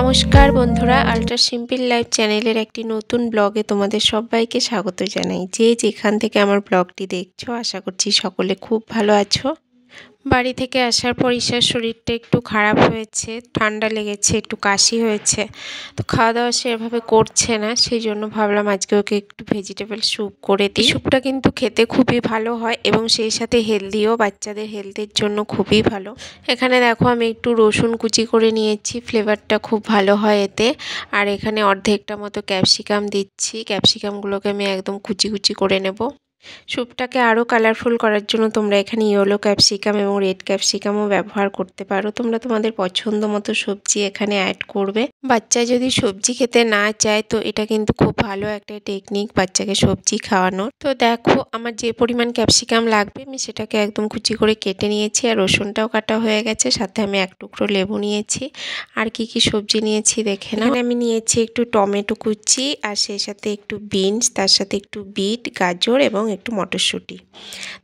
নমস্কার বন্ধুরা, ultra simple life চ্যানেলের একটি নতুন ব্লগে তোমাদের সবাইকে স্বাগত জানাই। যে যেখান থেকে আমার ব্লগটি দেখছো, আশা করছি সকলে খুব ভালো আছো। বাড়ি থেকে আসার পর ঈশার শরীরটা একটু খারাপ হয়েছে, ঠান্ডা লেগেছে, একটু কাশি হয়েছে। তো খাওয়া দাওয়া সেভাবে করছে না, সেই জন্য ভাবলাম আজকে ওকে একটু ভেজিটেবল স্যুপ করে দিই। স্যুপটা কিন্তু খেতে খুবই ভালো হয় এবং সেই সাথে হেলদিও, বাচ্চাদের হেলথের জন্য খুবই ভালো। এখানে দেখো আমি একটু রসুন কুচি করে নিয়েছি, ফ্লেভারটা খুব ভালো হয় এতে। আর এখানে অর্ধেকটা মতো ক্যাপসিকাম দিচ্ছি, ক্যাপসিকামগুলোকে আমি একদম কুচি কুচি করে নেব। স্যুপটাকে আরও কালারফুল করার জন্য তোমরা এখানে ইয়েলো ক্যাপসিকাম এবং রেড ক্যাপসিকামও ব্যবহার করতে পারো। তোমরা তোমাদের পছন্দ মতো সবজি এখানে অ্যাড করবে। বাচ্চা যদি সবজি খেতে না চায় তো এটা কিন্তু খুব ভালো একটা টেকনিক বাচ্চাকে সবজি খাওয়ানোর। তো দেখো আমার যে পরিমাণ ক্যাপসিকাম লাগবে আমি সেটাকে একদম কুচি করে কেটে নিয়েছি, আর রসুনটাও কাটা হয়ে গেছে, সাথে আমি এক টুকরো লেবু নিয়েছি। আর কি কি সবজি নিয়েছি দেখে নাও। আমি নিয়েছি একটু টমেটো কুচি, আর সেই সাথে একটু বিনস, তার সাথে একটু বিট, গাজর এবং একটু মটরশুঁটি।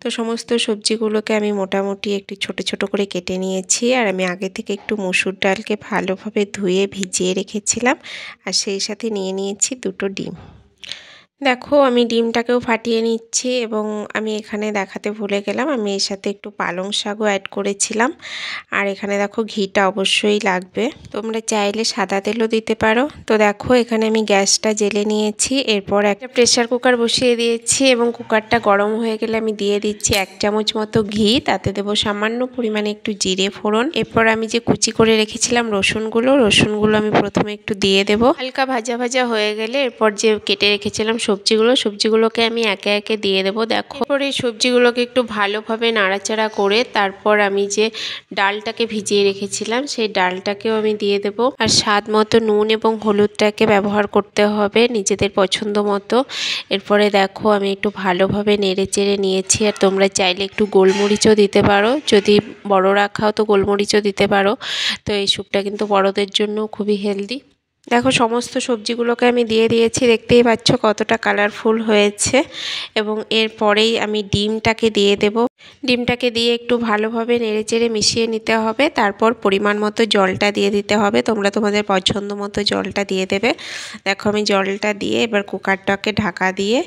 তো সমস্ত সবজিগুলোকে আমি মোটামুটি একটু ছোট ছোট করে কেটে নিয়েছি। আর আমি আগে থেকে একটু মসুর ডালকে ভালোভাবে ধুয়ে ভিজিয়ে রেখেছিলাম, আর সেই সাথে নিয়ে নিয়েছি দুটো ডিম। দেখো আমি ডিমটাকেও ফাটিয়ে নিচ্ছি, এবং আমি এখানে দেখাতে ভুলে গেলাম, আমি এর সাথে একটু পালং শাকও অ্যাড করেছিলাম। আর এখানে দেখো ঘিটা অবশ্যই লাগবে, তোমরা চাইলে সাদা তেলও দিতে পারো। তো দেখো এখানে আমি গ্যাসটা জ্বেলে নিয়েছি, এরপর একটা প্রেসার কুকার বসিয়ে দিয়েছি এবং কুকারটা গরম হয়ে গেলে আমি দিয়ে দিচ্ছি 1 চামচ মতো ঘি, তাতে দেবো সামান্য পরিমাণে একটু জিরে ফোড়ন। এরপর আমি যে কুচি করে রেখেছিলাম রসুনগুলো আমি প্রথমে একটু দিয়ে দেবো। হালকা ভাজা ভাজা হয়ে গেলে এরপর যে কেটে রেখেছিলাম সবজিগুলোকে আমি একে একে দিয়ে দেবো। দেখো এরপর এই সবজিগুলোকে একটু ভালোভাবে নাড়াচাড়া করে তারপর আমি যে ডালটাকে ভিজিয়ে রেখেছিলাম সেই ডালটাকেও আমি দিয়ে দেবো। আর স্বাদ মতো নুন এবং হলুদটাকে ব্যবহার করতে হবে নিজেদের পছন্দ মতো। এরপরে দেখো আমি একটু ভালোভাবে নেড়ে চেড়ে নিয়েছি, আর তোমরা চাইলে একটু গোলমরিচও দিতে পারো, যদি বড়রা খাও তো গোলমরিচও দিতে পারো। তো এই স্যুপটা কিন্তু বড়দের জন্য খুবই হেলদি। দেখো সমস্ত সবজিগুলোকে আমি দিয়ে দিয়েছি, দেখতেই পাচ্ছ কতটা কালারফুল হয়েছে। এবং এরপরেই আমি ডিমটাকে দিয়ে দেব। ডিমটাকে দিয়ে একটু ভালোভাবে নেড়েচেড়ে মিশিয়ে নিতে হবে, তারপর পরিমাণ মতো জলটা দিয়ে দিতে হবে। তোমরা তোমাদের পছন্দ মতো জলটা দিয়ে দেবে। দেখো আমি জলটা দিয়ে এবার কুকারটাকে ঢাকা দিয়ে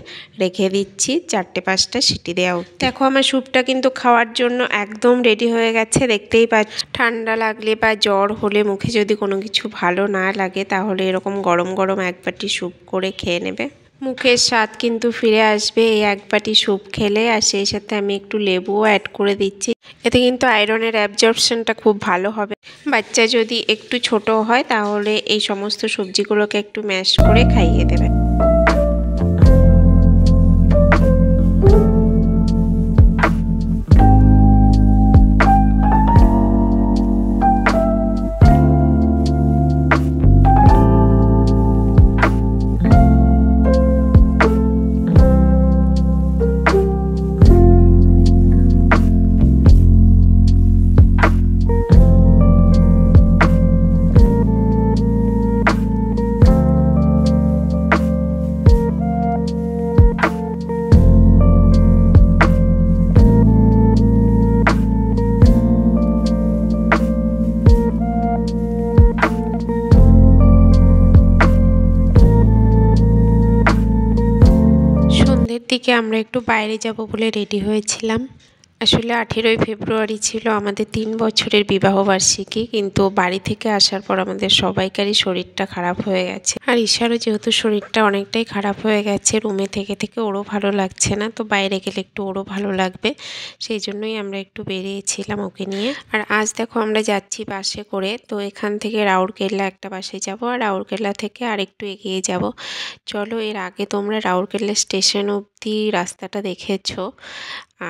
রেখে দিচ্ছি 4-5টা সিটি দেওয়া। দেখো আমার স্যুপটা কিন্তু খাওয়ার জন্য একদম রেডি হয়ে গেছে, দেখতেই পাচ্ছ। ঠান্ডা লাগলে বা জ্বর হলে, মুখে যদি কোনো কিছু ভালো না লাগে, তাহলে এরকম গরম গরম এক বাটি স্যুপ করে খেয়ে নেবে। মুখের স্বাদ কিন্তু ফিরে আসবে এই এক বাটি স্যুপ খেলে। আর সেই সাথে আমি একটু লেবুও অ্যাড করে দিচ্ছি, এতে কিন্তু আয়রনের অ্যাবজর্পশনটা খুব ভালো হবে। বাচ্চা যদি একটু ছোট হয় তাহলে এই সমস্ত সবজিগুলোকে একটু ম্যাশ করে খাইয়ে দেবে। দিকে আমরা একটু বাইরে যাব বলে রেডি হয়েছিলাম। আসলে 18ই ফেব্রুয়ারি ছিল আমাদের 3 বছরের বিবাহবার্ষিকী, কিন্তু বাড়ি থেকে আসার পর আমাদের সবাইকারই শরীরটা খারাপ হয়ে গেছে। আর ঈশারও যেহেতু শরীরটা অনেকটাই খারাপ হয়ে গেছে, রুমে থেকে থেকে ওরও ভালো লাগছে না, তো বাইরে গেলে একটু ওরও ভালো লাগবে, সেই জন্যই আমরা একটু বেরিয়েছিলাম ওকে নিয়ে। আর আজ দেখো আমরা যাচ্ছি বাসে করে। তো এখান থেকে রাউরকেল্লা একটা বাসে যাব, আর রাউরকেল্লা থেকে আর একটু এগিয়ে যাব। চলো, এর আগে তোমরা রাউরকেল্লা স্টেশন অবধি রাস্তাটা দেখেছো,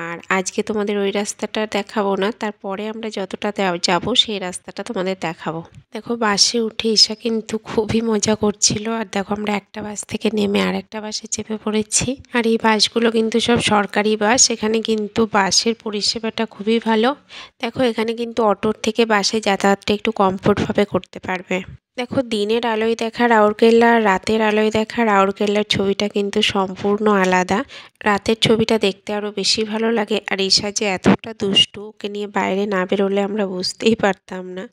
আর আজকে তোমাদের ওই রাস্তাটা দেখাবো না, তারপরে আমরা যতটা যাব সেই রাস্তাটা তোমাদের দেখাবো। দেখো বাসে উঠে ঈশা কিন্তু খুবই মজা করছিল। আর দেখো আমরা একটা বাস থেকে নেমে আর একটা বাসে চেপে পড়েছি। আর এই বাসগুলো কিন্তু সব সরকারি বাস, এখানে কিন্তু বাসের পরিষেবাটা খুবই ভালো। দেখো এখানে কিন্তু অটোর থেকে বাসে যাতায়াতটা একটু কমফোর্টভাবে করতে পারবে। দেখো দিনের আলোয় দেখা রাউরকেল্লা আর রাতের আলোয় দেখা রাউরকেল্লার ছবিটা কিন্তু সম্পূর্ণ আলাদা। রাতের ছবিটা দেখতে আরও বেশি ভালো লাগে। আর ঈশা যে এতটা দুষ্টু, ওকে নিয়ে বাইরে না বেরোলে আমরা বুঝতেই পারতাম না।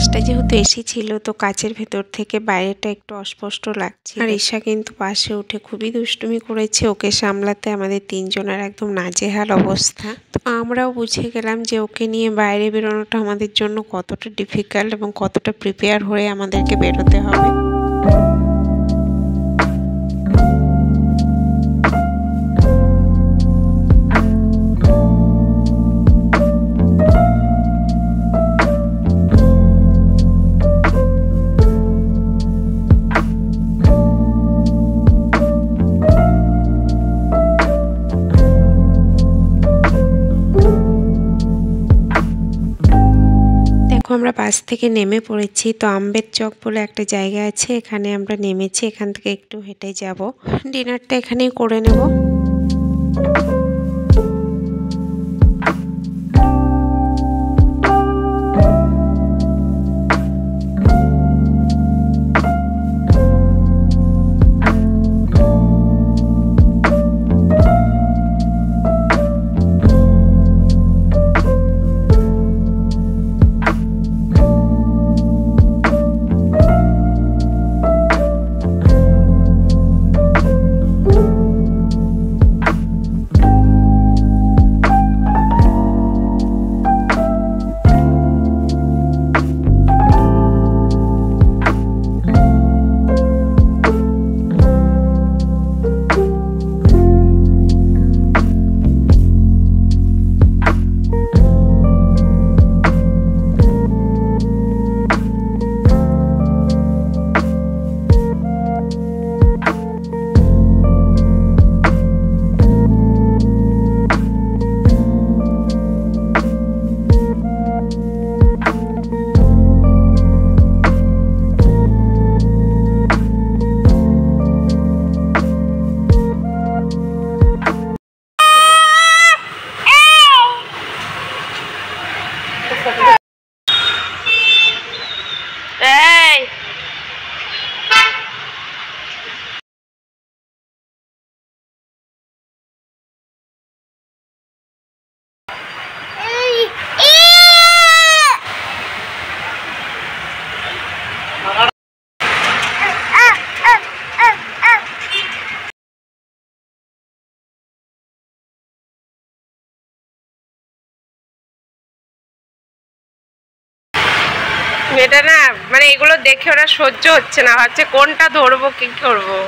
পাশটা যেহেতু এসি ছিল তো কাচের ভেতর থেকে বাইরেটা একটু অস্পষ্ট লাগছে। আর ঈশা কিন্তু পাশে উঠে খুবই দুষ্টুমি করেছে। ওকে সামলাতে আমাদের তিনজনের একদম নাজেহাল অবস্থা। তো আমরাও বুঝে গেলাম যে ওকে নিয়ে বাইরে বেরোনোটা আমাদের জন্য কতটা ডিফিকাল্ট এবং কতটা প্রিপেয়ার হয়ে আমাদেরকে বেরোতে হবে। আমরা বাস থেকে নেমে পড়েছি। তো আম্বেদ চক বলে একটা জায়গা আছে, এখানে আমরা নেমেছি। এখান থেকে একটু হেঁটে যাব, ডিনারটা এখানেই করে নেব। এটা না মানে এগুলো দেখে ওরা সহ্য হচ্ছে না, ভাবছে কোনটা ধরবো কি করবো।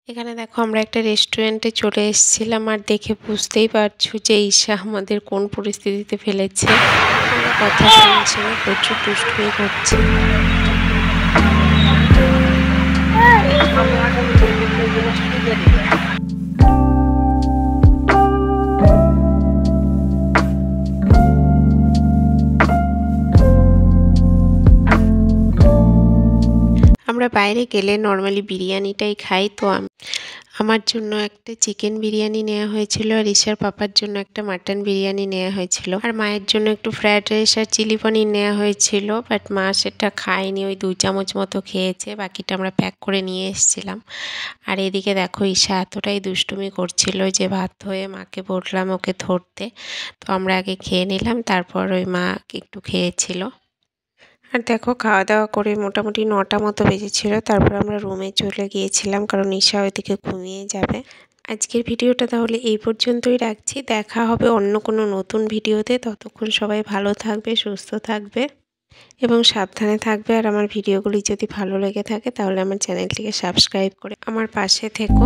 এখানে দেখো আমরা একটা রেস্টুরেন্টে চলে এসেছিলাম, আর দেখে বুঝতেই পারছো যে ঈশা আমাদের কোন পরিস্থিতিতে ফেলেছে। আমরা কথা শুনছি না, প্রচুর দুষ্টুমি করছে। আমরা বাইরে গেলে নর্মালি বিরিয়ানিটাই খাই। তো আমার জন্য একটা চিকেন বিরিয়ানি নেওয়া হয়েছিল, আর ঈশার পাপার জন্য একটা মাটন বিরিয়ানি নেওয়া হয়েছিল, আর মায়ের জন্য একটু ফ্রায়েড রাইস আর চিলি পনির নেওয়া হয়েছিল। বাট মা সেটা খায়নি, ওই 2 চামচ মতো খেয়েছে, বাকিটা আমরা প্যাক করে নিয়ে এসেছিলাম। আর এদিকে দেখো ঈশা এতটাই দুষ্টুমি করছিল যে ভাত হয়ে মাকে বললাম ওকে ধরতে। তো আমরা আগে খেয়ে নিলাম, তারপর ওই মা একটু খেয়েছিল। আর দেখো খাওয়া দাওয়া করে মোটামুটি 9টা মতো বেজেছিল। তারপর আমরা রুমে চলে গিয়েছিলাম, কারণ ঈশা ওইদিকে ঘুমিয়ে যাবে। আজকের ভিডিওটা তাহলে এই পর্যন্তই রাখছি। দেখা হবে অন্য কোনো নতুন ভিডিওতে। ততক্ষণ সবাই ভালো থাকবে, সুস্থ থাকবে এবং সাবধানে থাকবে। আর আমার ভিডিওগুলি যদি ভালো লেগে থাকে তাহলে আমার চ্যানেলটিকে সাবস্ক্রাইব করে আমার পাশে থেকো।